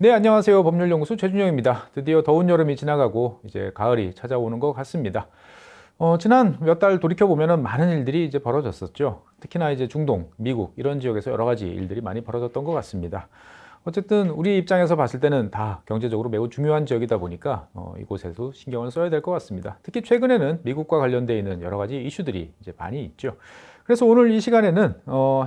네, 안녕하세요. 법률연구소 최준영입니다. 드디어 더운 여름이 지나가고 이제 가을이 찾아오는 것 같습니다. 지난 몇 달 돌이켜보면 많은 일들이 이제 벌어졌었죠. 특히나 이제 중동, 미국 이런 지역에서 여러 가지 일들이 많이 벌어졌던 것 같습니다. 어쨌든 우리 입장에서 봤을 때는 다 경제적으로 매우 중요한 지역이다 보니까 이곳에도 신경을 써야 될 것 같습니다. 특히 최근에는 미국과 관련되어 있는 여러 가지 이슈들이 이제 많이 있죠. 그래서 오늘 이 시간에는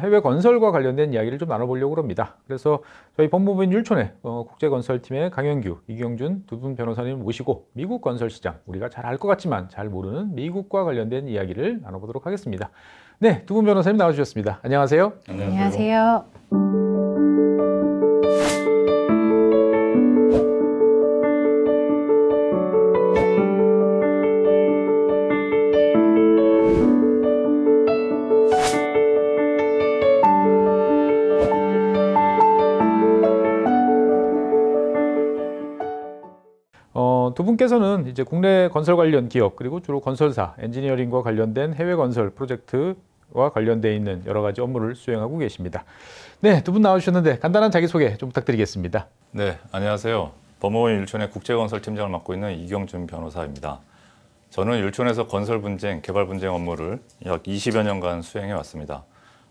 해외 건설과 관련된 이야기를 좀 나눠보려고 합니다. 그래서 저희 법무부인 율촌의 국제건설팀의 강현규, 이경준 두 분 변호사님 모시고 미국 건설 시장, 우리가 잘 알 것 같지만 잘 모르는 미국과 관련된 이야기를 나눠보도록 하겠습니다. 네, 두 분 변호사님 나와주셨습니다. 안녕하세요. 안녕하세요. 두 분께서는 이제 국내 건설 관련 기업 그리고 주로 건설사, 엔지니어링과 관련된 해외 건설 프로젝트와 관련되어 있는 여러 가지 업무를 수행하고 계십니다. 네, 두 분 나와주셨는데 간단한 자기소개 좀 부탁드리겠습니다. 네, 안녕하세요. 법무부인 율촌의 국제건설팀장을 맡고 있는 이경준 변호사입니다. 저는 율촌에서 건설 분쟁, 개발 분쟁 업무를 약 20여 년간 수행해 왔습니다.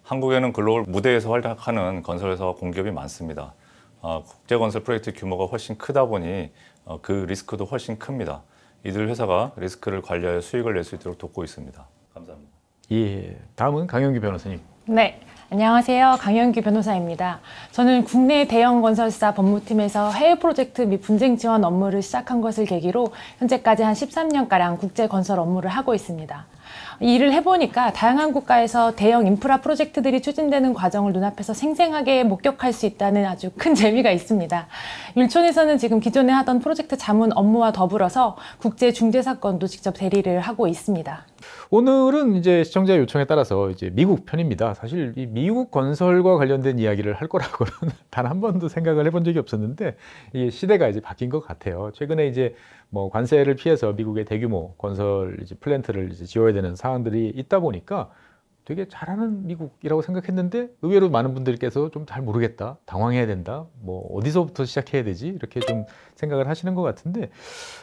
한국에는 글로벌 무대에서 활약하는 건설회사와 공기업이 많습니다. 국제건설 프로젝트 규모가 훨씬 크다 보니 그 리스크도 훨씬 큽니다. 이들 회사가 리스크를 관리하여 수익을 낼 수 있도록 돕고 있습니다. 감사합니다. 예, 다음은 강현규 변호사님. 네, 안녕하세요. 강현규 변호사입니다. 저는 국내 대형 건설사 법무팀에서 해외 프로젝트 및 분쟁 지원 업무를 시작한 것을 계기로 현재까지 한 13년가량 국제 건설 업무를 하고 있습니다. 이 일을 해보니까 다양한 국가에서 대형 인프라 프로젝트들이 추진되는 과정을 눈앞에서 생생하게 목격할 수 있다는 아주 큰 재미가 있습니다. 율촌에서는 지금 기존에 하던 프로젝트 자문 업무와 더불어서 국제 중재 사건도 직접 대리를 하고 있습니다. 오늘은 이제 시청자 요청에 따라서 이제 미국 편입니다. 사실 이 미국 건설과 관련된 이야기를 할 거라고는 단 한 번도 생각을 해본 적이 없었는데 이 시대가 이제 바뀐 것 같아요. 최근에 이제 뭐 관세를 피해서 미국의 대규모 건설 이제 플랜트를 이제 지어야 되는 상황들이 있다 보니까 되게 잘하는 미국이라고 생각했는데 의외로 많은 분들께서 좀 잘 모르겠다, 당황해야 된다, 뭐 어디서부터 시작해야 되지 이렇게 좀 생각을 하시는 것 같은데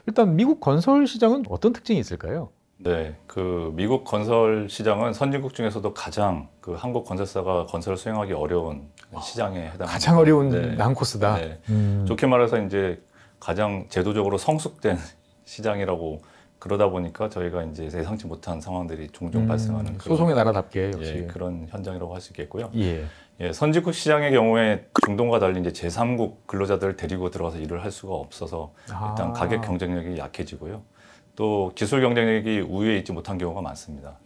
일단 미국 건설 시장은 어떤 특징이 있을까요? 네, 그 미국 건설 시장은 선진국 중에서도 가장 그 한국 건설사가 건설을 수행하기 어려운 시장에 해당합니다. 가장 어려운 네. 난코스다. 네. 좋게 말해서 이제 가장 제도적으로 성숙된 시장이라고 그러다 보니까 저희가 이제 예상치 못한 상황들이 종종 발생하는 소송의 나라답게 역시 그런 현장이라고 할 수 있겠고요. 예. 선진국 시장의 경우에 중동과 달리 이제 제3국 근로자들을 데리고 들어가서 일을 할 수가 없어서 일단 가격 경쟁력이 약해지고요. 또 기술 경쟁력이 우위에 있지 못한 경우가 많습니다.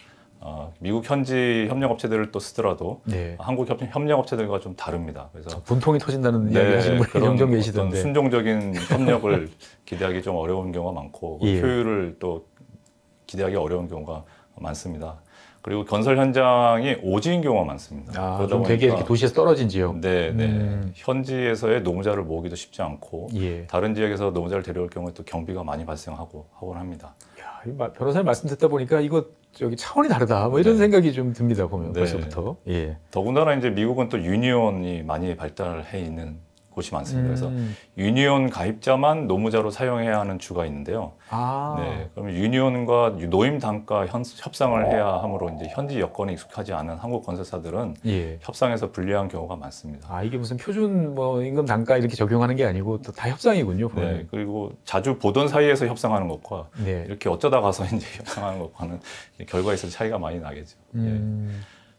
미국 현지 협력업체들을 또 쓰더라도 네. 한국 협력업체들과 좀 다릅니다. 그래서 분통이 터진다는 이야기 하시는 분이 종종 계시던데 순종적인 협력을 기대하기 좀 어려운 경우가 많고 예. 효율을 또 기대하기 어려운 경우가 많습니다. 그리고 건설 현장이 오지인 경우가 많습니다. 그러다 좀 되게 이렇게 도시에서 떨어진 지역. 네. 현지에서의 노무자를 모으기도 쉽지 않고 예. 다른 지역에서 노무자를 데려올 경우에 또 경비가 많이 발생하고 하곤 합니다. 야, 변호사님 말씀 듣다 보니까 이거 저기 차원이 다르다. 뭐 이런 생각이 좀 듭니다. 보면 벌써부터. 예. 더군다나 이제 미국은 또 유니온이 많이 발달해 있는 곳이 많습니다. 그래서 유니온 가입자만 노무자로 사용해야 하는 주가 있는데요. 네, 그럼 유니온과 노임 단가 협상을 해야 하므로 이제 현지 여건에 익숙하지 않은 한국 건설사들은 협상에서 불리한 경우가 많습니다. 이게 무슨 표준 뭐 임금 단가 이렇게 적용하는 게 아니고 또 다 협상이군요. 네, 그리고 자주 보던 사이에서 협상하는 것과 네. 이렇게 어쩌다 가서 이제 협상하는 것과는 결과에 있어서 차이가 많이 나겠죠.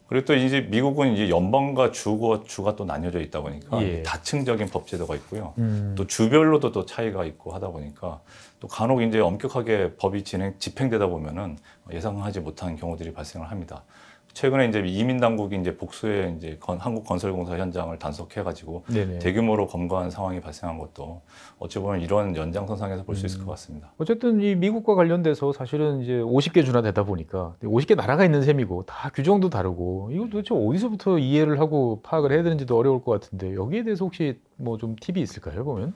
그리고 또 이제 미국은 이제 연방과 주가 또 나뉘어져 있다 보니까 다층적인 법 제도가 있고요. 또 주별로도 또 차이가 있고 하다 보니까 또 간혹 이제 엄격하게 법이 집행되다 보면은 예상하지 못한 경우들이 발생을 합니다. 최근에 이제 이민 당국이 이제 복수의 이제 한국 건설공사 현장을 단속해가지고 대규모로 검거한 상황이 발생한 것도 어찌 보면 이런 연장선상에서 볼 수 있을 것 같습니다. 어쨌든 이 미국과 관련돼서 사실은 이제 50개 주나 되다 보니까 50개 나라가 있는 셈이고 다 규정도 다르고 이거 도대체 어디서부터 이해를 하고 파악을 해야 되는지도 어려울 것 같은데 여기에 대해서 혹시 뭐 좀 팁이 있을까요? 보면?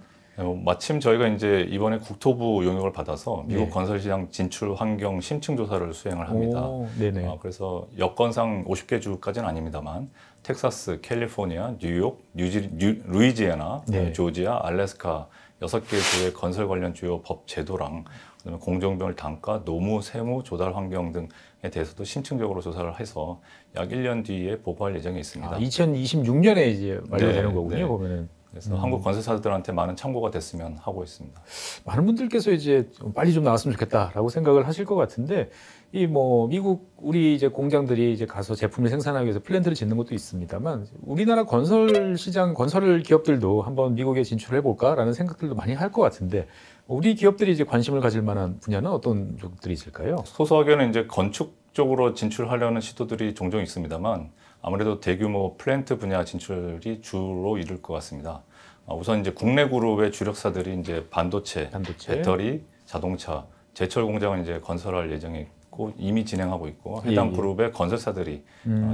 마침 저희가 이제 이번에 국토부 용역을 받아서 미국 네. 건설 시장 진출 환경 심층 조사를 수행을 합니다. 네네. 그래서 여건상 50개 주까지는 아닙니다만 텍사스, 캘리포니아, 뉴욕, 루이지애나, 네. 조지아, 알래스카 6개 주의 건설 관련 주요 법 제도랑 그다음에 공정비율 단가, 노무, 세무, 조달 환경 등에 대해서도 심층적으로 조사를 해서 약 1년 뒤에 보고할 예정이 있습니다. 2026년에 이제 완료되는 네, 거군요. 네. 보면은. 그래서 한국 건설사들한테 많은 참고가 됐으면 하고 있습니다. 많은 분들께서 이제 빨리 좀 나왔으면 좋겠다라고 생각을 하실 것 같은데, 이 뭐 미국 우리 이제 공장들이 이제 가서 제품을 생산하기 위해서 플랜트를 짓는 것도 있습니다만, 우리나라 건설 시장, 건설 기업들도 한번 미국에 진출해 볼까라는 생각들도 많이 할 것 같은데, 우리 기업들이 이제 관심을 가질 만한 분야는 어떤 쪽들이 있을까요? 소소하게는 이제 건축 쪽으로 진출하려는 시도들이 종종 있습니다만 아무래도 대규모 플랜트 분야 진출이 주로 이룰 것 같습니다. 우선 이제 국내 그룹의 주력사들이 이제 반도체, 배터리, 자동차, 제철 공장을 이제 건설할 예정이 있고 이미 진행하고 있고 해당 그룹의 건설사들이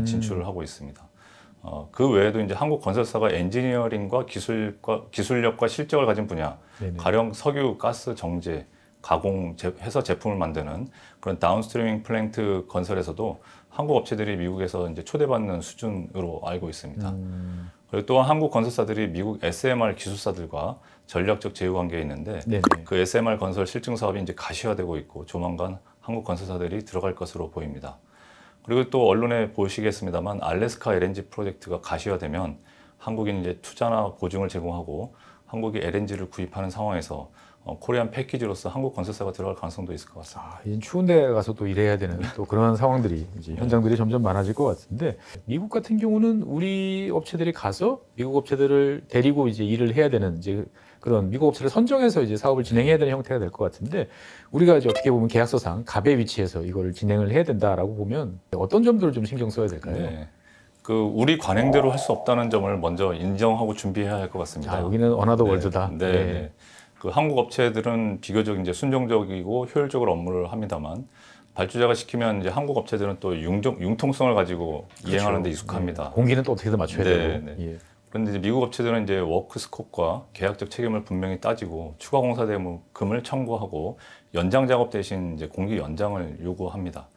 진출을 하고 있습니다. 그 외에도 이제 한국 건설사가 엔지니어링과 기술력과 실적을 가진 분야, 네네. 가령 석유, 가스, 정제, 가공해서 제품을 만드는 그런 다운스트리밍 플랜트 건설에서도 한국 업체들이 미국에서 이제 초대받는 수준으로 알고 있습니다. 그리고 또한 한국 건설사들이 미국 SMR 기술사들과 전략적 제휴 관계에 있는데 네네. 그 SMR 건설 실증 사업이 이제 가시화되고 있고 조만간 한국 건설사들이 들어갈 것으로 보입니다. 그리고 또 언론에 보시겠습니다만 알래스카 LNG 프로젝트가 가시화되면 한국인 이제 투자나 보증을 제공하고 한국이 LNG를 구입하는 상황에서 코리안 패키지로서 한국 건설사가 들어갈 가능성도 있을 것 같습니다. 이제 추운 데 가서 또 일해야 되는 또 그런 상황들이 이제 현장들이 점점 많아질 것 같은데, 미국 같은 경우는 우리 업체들이 가서 미국 업체들을 데리고 이제 일을 해야 되는 이제 그런 미국 업체를 선정해서 이제 사업을 진행해야 되는 형태가 될 것 같은데, 우리가 이제 어떻게 보면 계약서상 갑의 위치에서 이걸 진행을 해야 된다라고 보면 어떤 점들을 좀 신경 써야 될까요? 네. 우리 관행대로 할 수 없다는 점을 먼저 인정하고 준비해야 할 것 같습니다. 여기는 어나더 월드다. 네. 네. 한국 업체들은 비교적 이제 순종적이고 효율적으로 업무를 합니다만 발주자가 시키면 이제 한국 업체들은 또 융통성을 가지고 이행하는 데 익숙합니다. 공기는 또 어떻게든 맞춰야 되고. 네. 그런데 이제 미국 업체들은 이제 워크 스코프와 계약적 책임을 분명히 따지고 추가 공사 대금을 청구하고 연장 작업 대신 이제 공기 연장을 요구합니다.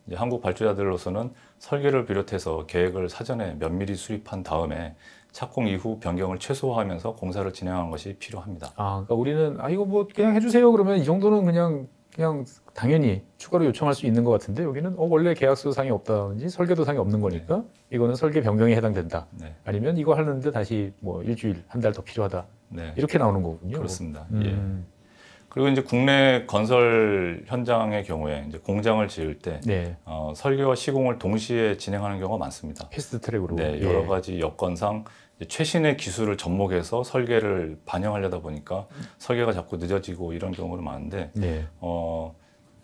이제 한국 발주자들로서는 설계를 비롯해서 계획을 사전에 면밀히 수립한 다음에 착공 이후 변경을 최소화하면서 공사를 진행하는 것이 필요합니다. 그러니까 우리는 이거 뭐 그냥 해주세요 그러면 이 정도는 그냥 당연히 추가로 요청할 수 있는 것 같은데, 여기는 원래 계약서상이 없다든지 설계도상이 없는 거니까 이거는 설계 변경에 해당된다. 네. 아니면 이거 하는데 다시 뭐 일주일, 한 달 더 필요하다. 네. 이렇게 나오는 거군요. 그렇습니다. 예. 그리고 이제 국내 건설 현장의 경우에 이제 공장을 지을 때 네. 설계와 시공을 동시에 진행하는 경우가 많습니다. 패스트 트랙으로. 네, 여러 가지 여건상 최신의 기술을 접목해서 설계를 반영하려다 보니까 설계가 자꾸 늦어지고 이런 경우가 많은데 네.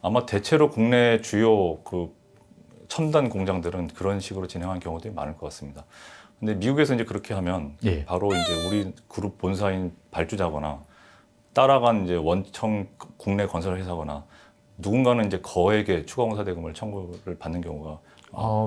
아마 대체로 국내 주요 그 첨단 공장들은 그런 식으로 진행하는 경우들이 많을 것 같습니다. 근데 미국에서 이제 그렇게 하면 바로 이제 우리 그룹 본사인 발주자거나 따라간 이제 원청 국내 건설 회사거나 누군가는 이제 거액의 추가 공사 대금을 청구를 받는 경우가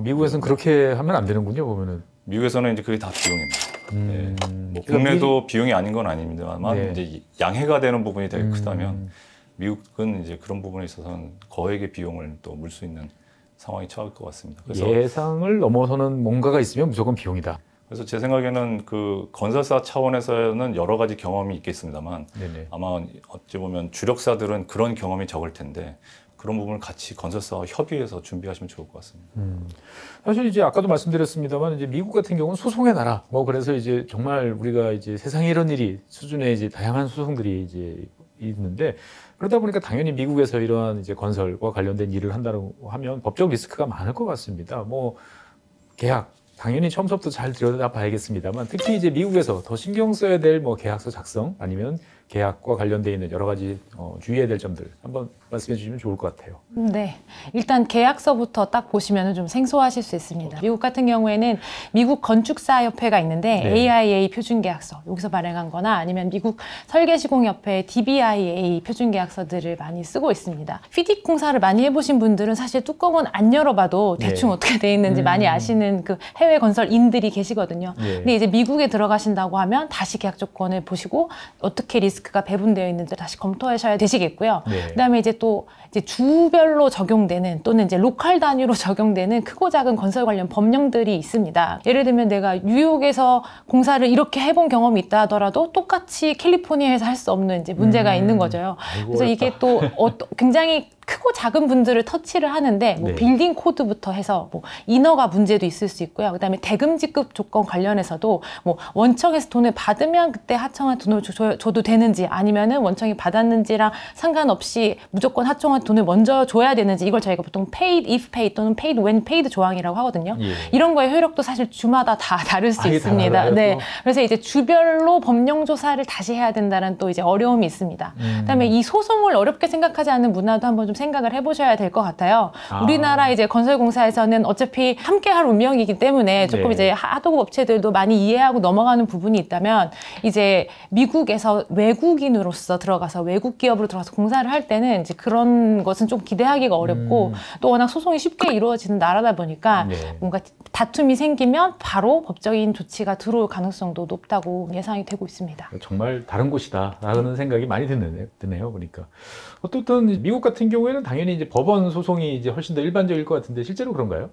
미국에서는 그렇게 하면 안 되는군요. 보면은 미국에서는 이제 그게 다 비용입니다. 뭐 국내도 비용이 아닌 건 아닙니다만 이제 양해가 되는 부분이 되게 크다면 미국은 이제 그런 부분에 있어서는 거액의 비용을 또 물 수 있는 상황이 처할 것 같습니다. 그래서 예상을 넘어서는 뭔가가 있으면 무조건 비용이다. 그래서 제 생각에는 그 건설사 차원에서는 여러 가지 경험이 있겠습니다만 아마 어찌 보면 주력사들은 그런 경험이 적을 텐데 그런 부분을 같이 건설사와 협의해서 준비하시면 좋을 것 같습니다. 사실 이제 아까도 말씀드렸습니다만 이제 미국 같은 경우는 소송의 나라. 그래서 이제 정말 우리가 이제 세상에 이런 일이 수준의 이제 다양한 소송들이 이제 있는데, 그러다 보니까 당연히 미국에서 이러한 이제 건설과 관련된 일을 한다고 하면 법적 리스크가 많을 것 같습니다. 계약 당연히 처음부터 잘 들여다봐야겠습니다만, 특히 이제 미국에서 더 신경 써야 될 계약서 작성 아니면 계약과 관련돼 있는 여러 가지 주의해야 될 점들 한번 말씀해 주시면 좋을 것 같아요. 네, 일단 계약서부터 딱 보시면 좀 생소하실 수 있습니다. 미국 같은 경우에는 미국 건축사협회가 있는데 네. AIA 표준계약서 여기서 발행한 거나 아니면 미국 설계시공협회 DBIA 표준계약서들을 많이 쓰고 있습니다. 피딕 공사를 많이 해보신 분들은 사실 뚜껑은 안 열어봐도 대충 네. 어떻게 돼 있는지 많이 아시는 그 해외 건설인들이 계시거든요. 네. 근데 이제 미국에 들어가신다고 하면 다시 계약 조건을 보시고 어떻게 리스크가 배분되어 있는지 다시 검토하셔야 되시겠고요. 네. 그다음에 이제 또 이제 주별로 적용되는 또는 이제 로컬 단위로 적용되는 크고 작은 건설 관련 법령들이 있습니다. 예를 들면 내가 뉴욕에서 공사를 이렇게 해본 경험이 있다 하더라도 똑같이 캘리포니아에서 할 수 없는 이제 문제가 있는 거죠. 아이고, 그래서 이게 또 굉장히 크고 작은 분들을 터치를 하는데 뭐 네. 빌딩 코드부터 해서 뭐 인허가 문제도 있을 수 있고요. 그다음에 대금지급 조건 관련해서도 뭐 원청에서 돈을 받으면 그때 하청한 돈을 줘도 되는지 아니면은 원청이 받았는지랑 상관없이 무조건 하청한 돈을 먼저 줘야 되는지 이걸 저희가 보통 paid if paid 또는 paid when paid 조항이라고 하거든요. 예. 이런 거의 효력도 사실 주마다 다 다를 수 이게 있습니다. 달라요, 네. 또? 그래서 이제 주별로 법령 조사를 다시 해야 된다는 또 이제 어려움이 있습니다. 그다음에 이 소송을 어렵게 생각하지 않는 문화도 한번 좀 생각을 해보셔야 될 것 같아요. 우리나라 이제 건설공사에서는 어차피 함께할 운명이기 때문에 조금 네. 이제 하도급 업체들도 많이 이해하고 넘어가는 부분이 있다면 이제 미국에서 외국인으로서 들어가서 외국 기업으로 들어가서 공사를 할 때는 이제 그런 것은 좀 기대하기가 어렵고 또 워낙 소송이 쉽게 이루어지는 나라다 보니까 네. 뭔가 다툼이 생기면 바로 법적인 조치가 들어올 가능성도 높다고 예상이 되고 있습니다. 정말 다른 곳이다라는 생각이 많이 드네요. 보니까 어떻든 미국 같은 경우에는 당연히 이제 법원 소송이 이제 훨씬 더 일반적일 것 같은데 실제로 그런가요?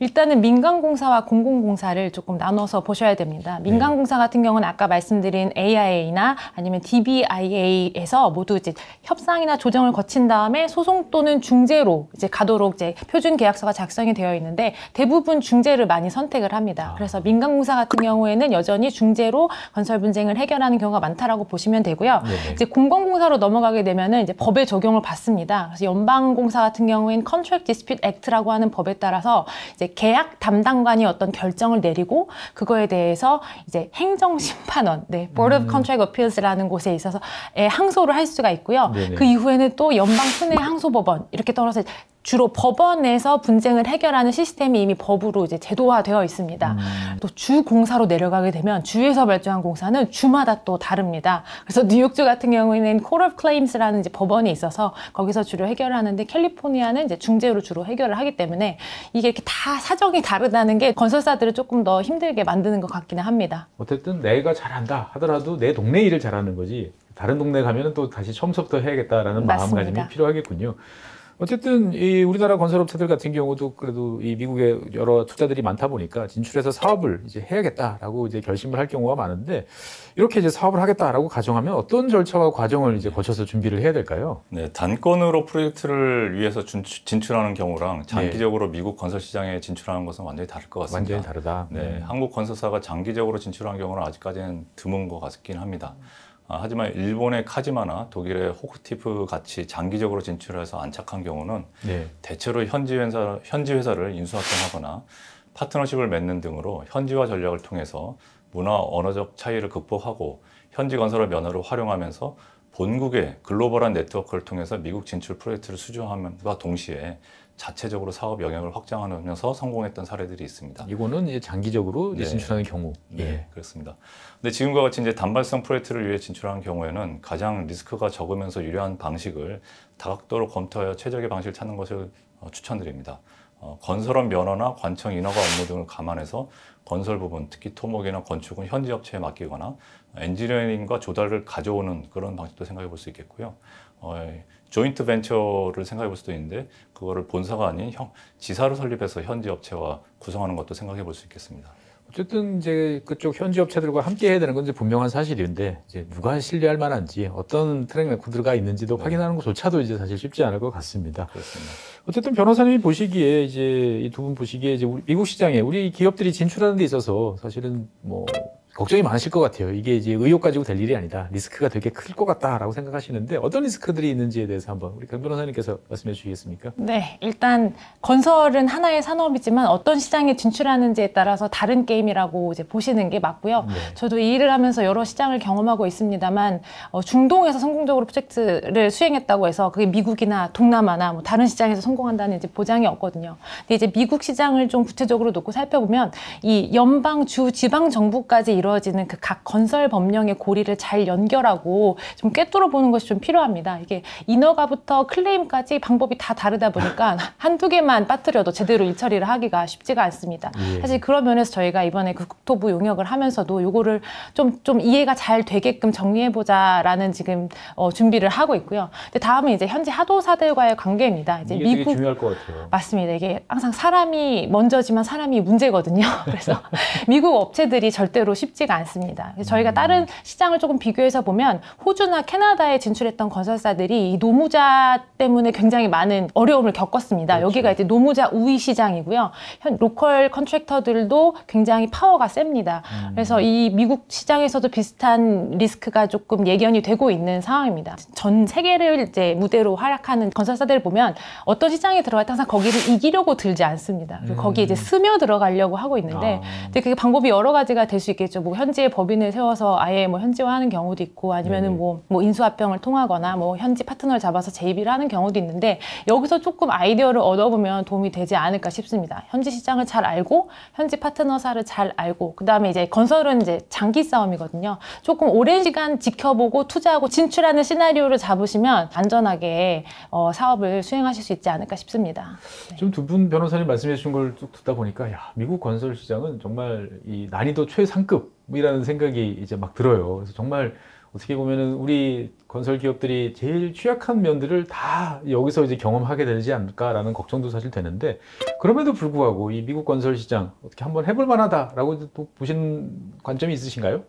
일단은 민간공사와 공공공사를 조금 나눠서 보셔야 됩니다. 민간공사 같은 경우는 아까 말씀드린 AIA나 아니면 DBIA에서 모두 이제 협상이나 조정을 거친 다음에 소송 또는 중재로 이제 가도록 이제 표준 계약서가 작성이 되어 있는데 대부분 중재를 많이 선택을 합니다. 그래서 민간공사 같은 경우에는 여전히 중재로 건설 분쟁을 해결하는 경우가 많다라고 보시면 되고요. 네네. 이제 공공공사로 넘어가게 되면은 이제 법의 적용을 받습니다. 그래서 연방공사 같은 경우에는 Contract Dispute Act라고 하는 법에 따라서 이제 계약 담당관이 어떤 결정을 내리고 그거에 대해서 이제 행정심판원, Board of Contract Appeals라는 곳에 있어서 항소를 할 수가 있고요. 네네. 그 이후에는 또 연방순회 항소법원 이렇게 떨어서 주로 법원에서 분쟁을 해결하는 시스템이 이미 법으로 이제 제도화되어 있습니다. 또 주공사로 내려가게 되면 주에서 발주한 공사는 주마다 또 다릅니다. 그래서 뉴욕주 같은 경우에는 Court of Claims라는 이제 법원이 있어서 거기서 주로 해결을 하는데 캘리포니아는 이제 중재로 주로 해결을 하기 때문에 이게 이렇게 다 사정이 다르다는 게 건설사들을 조금 더 힘들게 만드는 것 같기는 합니다. 어쨌든 내가 잘한다 하더라도 내 동네 일을 잘하는 거지 다른 동네 가면은 또 다시 처음부터 해야겠다라는 맞습니다. 마음가짐이 필요하겠군요. 어쨌든 이 우리나라 건설업체들 같은 경우도 그래도 이 미국에 여러 투자들이 많다 보니까 진출해서 사업을 이제 해야겠다라고 이제 결심을 할 경우가 많은데 이렇게 이제 사업을 하겠다라고 가정하면 어떤 절차와 과정을 이제 거쳐서 준비를 해야 될까요? 네, 단건으로 프로젝트를 위해서 진출하는 경우랑 장기적으로 미국 건설 시장에 진출하는 것은 완전히 다를 것 같습니다. 완전히 다르다. 네, 한국 건설사가 장기적으로 진출한 경우는 아직까지는 드문 것 같긴 합니다. 하지만 일본의 카지마나 독일의 호크티프 같이 장기적으로 진출해서 안착한 경우는 네. 대체로 현지 회사를 인수합병하거나 파트너십을 맺는 등으로 현지화 전략을 통해서 문화 언어적 차이를 극복하고 현지 건설업 면허를 활용하면서 본국의 글로벌한 네트워크를 통해서 미국 진출 프로젝트를 수주함과 동시에 자체적으로 사업 영역을 확장하면서 성공했던 사례들이 있습니다. 이거는 이제 장기적으로 이제 진출하는 경우. 네, 그렇습니다. 근데 지금과 같이 이제 단발성 프로젝트를 위해 진출하는 경우에는 가장 리스크가 적으면서 유리한 방식을 다각도로 검토하여 최적의 방식을 찾는 것을 추천드립니다. 건설업 면허나 관청 인허가 업무 등을 감안해서 건설 부분, 특히 토목이나 건축은 현지 업체에 맡기거나 엔지니어링과 조달을 가져오는 그런 방식도 생각해 볼 수 있겠고요. 조인트 벤처를 생각해 볼 수도 있는데 그거를 본사가 아닌 지사로 설립해서 현지 업체와 구성하는 것도 생각해 볼 수 있겠습니다. 어쨌든 이제 그쪽 현지 업체들과 함께 해야 되는 건 이제 분명한 사실인데 이제 누가 신뢰할 만한지 어떤 트랙 레코드가 있는지도 확인하는 것조차도 이제 사실 쉽지 않을 것 같습니다. 그렇습니다. 어쨌든 변호사님이 보시기에 이제 이 두 분 보시기에 이제 미국 시장에 우리 기업들이 진출하는 데 있어서 사실은 뭐 걱정이 많으실 것 같아요. 이게 이제 의욕 가지고 될 일이 아니다. 리스크가 되게 클 것 같다라고 생각하시는데 어떤 리스크들이 있는지에 대해서 한번 우리 강 변호사님께서 말씀해 주시겠습니까? 네, 일단 건설은 하나의 산업이지만 어떤 시장에 진출하는지에 따라서 다른 게임이라고 이제 보시는 게 맞고요. 네. 저도 이 일을 하면서 여러 시장을 경험하고 있습니다만 중동에서 성공적으로 프로젝트를 수행했다고 해서 그게 미국이나 동남아나 뭐 다른 시장에서 성공한다는 이제 보장이 없거든요. 근데 이제 미국 시장을 좀 구체적으로 놓고 살펴보면 이 연방, 주, 지방 정부까지 이루어지는 그 각 건설 법령의 고리를 잘 연결하고 좀 꿰뚫어 보는 것이 좀 필요합니다. 이게 인허가부터 클레임까지 방법이 다 다르다 보니까 한두 개만 빠뜨려도 제대로 일처리를 하기가 쉽지가 않습니다. 예. 사실 그런 면에서 저희가 이번에 그 국토부 용역을 하면서도 요거를 좀 이해가 잘 되게끔 정리해보자라는 지금 준비를 하고 있고요. 근데 다음은 이제 현지 하도사들과의 관계입니다. 이제 이게 미국 되게 중요할 것 같아요. 맞습니다. 이게 항상 사람이 먼저지만 사람이 문제거든요. 그래서 미국 업체들이 절대로 쉽지가 않습니다. 그래서 저희가 다른 시장을 조금 비교해서 보면 호주나 캐나다에 진출했던 건설사들이 이 노무자 때문에 굉장히 많은 어려움을 겪었습니다. 그렇죠. 여기가 이제 노무자 우위 시장이고요. 로컬 컨트랙터들도 굉장히 파워가 셉니다. 그래서 이 미국 시장에서도 비슷한 리스크가 조금 예견이 되고 있는 상황입니다. 전 세계를 이제 무대로 활약하는 건설사들을 보면 어떤 시장에 들어갈 때 항상 거기를 이기려고 들지 않습니다. 그리고 거기에 이제 스며 들어가려고 하고 있는데 근데 그게 방법이 여러 가지가 될 수 있겠죠. 뭐 현지의 법인을 세워서 아예 뭐 현지화하는 경우도 있고 아니면은 뭐 인수합병을 통하거나 뭐 현지 파트너를 잡아서 재입을 하는 경우도 있는데 여기서 조금 아이디어를 얻어보면 도움이 되지 않을까 싶습니다. 현지 시장을 잘 알고 현지 파트너사를 잘 알고 그 다음에 이제 건설은 이제 장기 싸움이거든요. 조금 오랜 시간 지켜보고 투자하고 진출하는 시나리오를 잡으시면 안전하게 사업을 수행하실 수 있지 않을까 싶습니다. 네. 좀 두 분 변호사님 말씀해 주신 걸 쭉 듣다 보니까 야, 미국 건설 시장은 정말 이 난이도 최상급이라는 생각이 이제 막 들어요. 그래서 정말 어떻게 보면은 우리 건설 기업들이 제일 취약한 면들을 다 여기서 이제 경험하게 되지 않을까라는 걱정도 사실 되는데 그럼에도 불구하고 이 미국 건설 시장 어떻게 한번 해볼 만하다라고 또 보시는 관점이 있으신가요?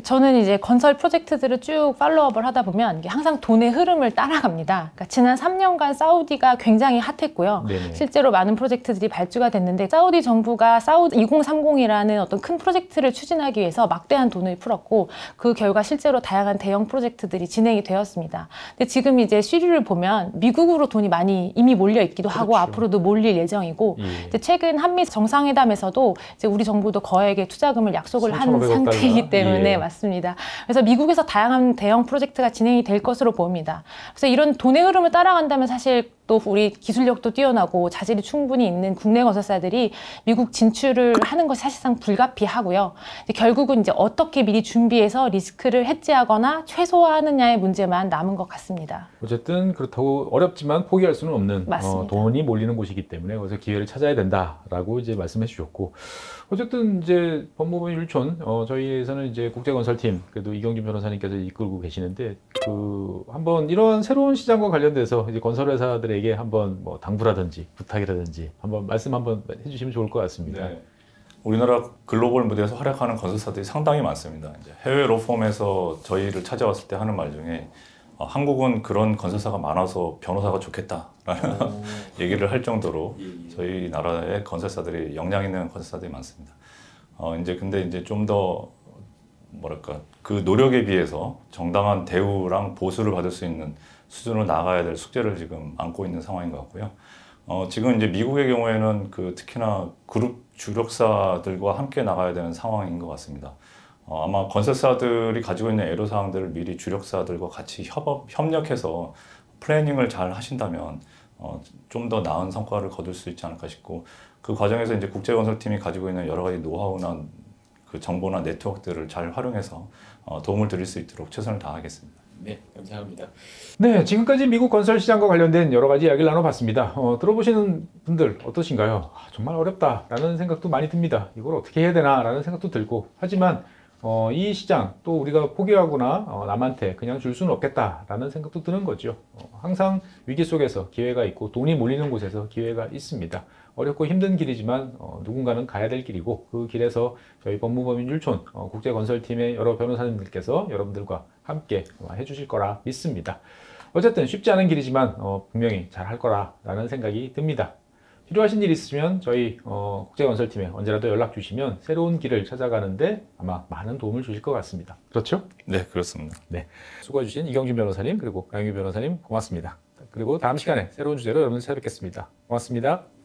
저는 이제 건설 프로젝트들을 쭉 팔로우업을 하다 보면 이게 항상 돈의 흐름을 따라갑니다. 그러니까 지난 3년간 사우디가 굉장히 핫했고요. 네네. 실제로 많은 프로젝트들이 발주가 됐는데 사우디 정부가 사우디 2030이라는 어떤 큰 프로젝트를 추진하기 위해서 막대한 돈을 풀었고 그 결과 실제로 다양한 대형 프로젝트들이 진행이 되었습니다. 근데 지금 이제 시류를 보면 미국으로 돈이 많이 이미 몰려 있기도 하고 그렇죠. 앞으로도 몰릴 예정이고 예. 이제 최근 한미 정상회담에서도 이제 우리 정부도 거액의 투자금을 약속을 한 3,500억 상태이기 때문에 예. 맞습니다. 그래서 미국에서 다양한 대형 프로젝트가 진행이 될 것으로 보입니다. 그래서 이런 돈의 흐름을 따라간다면 사실 또 우리 기술력도 뛰어나고 자질이 충분히 있는 국내 건설사들이 미국 진출을 하는 것이 사실상 불가피하고요. 이제 결국은 이제 어떻게 미리 준비해서 리스크를 해지하거나 최소화하느냐의 문제만 남은 것 같습니다. 어쨌든 그렇다고 어렵지만 포기할 수는 없는 돈이 몰리는 곳이기 때문에 거기서 기회를 찾아야 된다라고 이제 말씀해 주셨고 어쨌든 이제 법무부 율촌 저희에서는 이제 국제건설팀 그래도 이경준 변호사님께서 이끌고 계시는데 그 한번 이런 새로운 시장과 관련돼서 이제 건설회사들에게 한번 뭐 당부라든지 부탁이라든지 한번 말씀 한번 해주시면 좋을 것 같습니다. 네. 우리나라 글로벌 무대에서 활약하는 건설사들이 상당히 많습니다. 이제 해외 로펌에서 저희를 찾아왔을 때 하는 말 중에 한국은 그런 건설사가 많아서 변호사가 좋겠다라는 얘기를 할 정도로 저희 나라의 건설사들이 역량 있는 건설사들이 많습니다. 근데 이제 좀 더 뭐랄까 그 노력에 비해서 정당한 대우랑 보수를 받을 수 있는 수준으로 나가야 될 숙제를 지금 안고 있는 상황인 것 같고요. 지금 이제 미국의 경우에는 그 특히나 그룹 주력사들과 함께 나가야 되는 상황인 것 같습니다. 아마 건설사들이 가지고 있는 애로사항들을 미리 주력사들과 같이 협력해서 플래닝을 잘 하신다면 좀 더 나은 성과를 거둘 수 있지 않을까 싶고 그 과정에서 이제 국제건설팀이 가지고 있는 여러 가지 노하우나 그 정보나 네트워크들을 잘 활용해서 도움을 드릴 수 있도록 최선을 다하겠습니다. 네, 감사합니다. 네, 지금까지 미국 건설 시장과 관련된 여러 가지 이야기를 나눠봤습니다. 들어보시는 분들 어떠신가요? 정말 어렵다라는 생각도 많이 듭니다. 이걸 어떻게 해야 되나라는 생각도 들고 하지만 이 시장 또 우리가 포기하거나 남한테 그냥 줄 수는 없겠다라는 생각도 드는 거죠. 항상 위기 속에서 기회가 있고 돈이 몰리는 곳에서 기회가 있습니다. 어렵고 힘든 길이지만 누군가는 가야 될 길이고 그 길에서 저희 법무법인 율촌 국제건설팀의 여러 변호사님들께서 여러분들과 함께 해주실 거라 믿습니다. 어쨌든 쉽지 않은 길이지만 분명히 잘 할 거라는 생각이 듭니다. 필요하신 일 있으면 저희 국제건설팀에 언제라도 연락 주시면 새로운 길을 찾아가는데 아마 많은 도움을 주실 것 같습니다. 그렇죠? 네, 그렇습니다. 네, 수고해 주신 이경준 변호사님 그리고 강영규 변호사님 고맙습니다. 그리고 다음 시간에 새로운 주제로 여러분 찾아뵙겠습니다. 고맙습니다.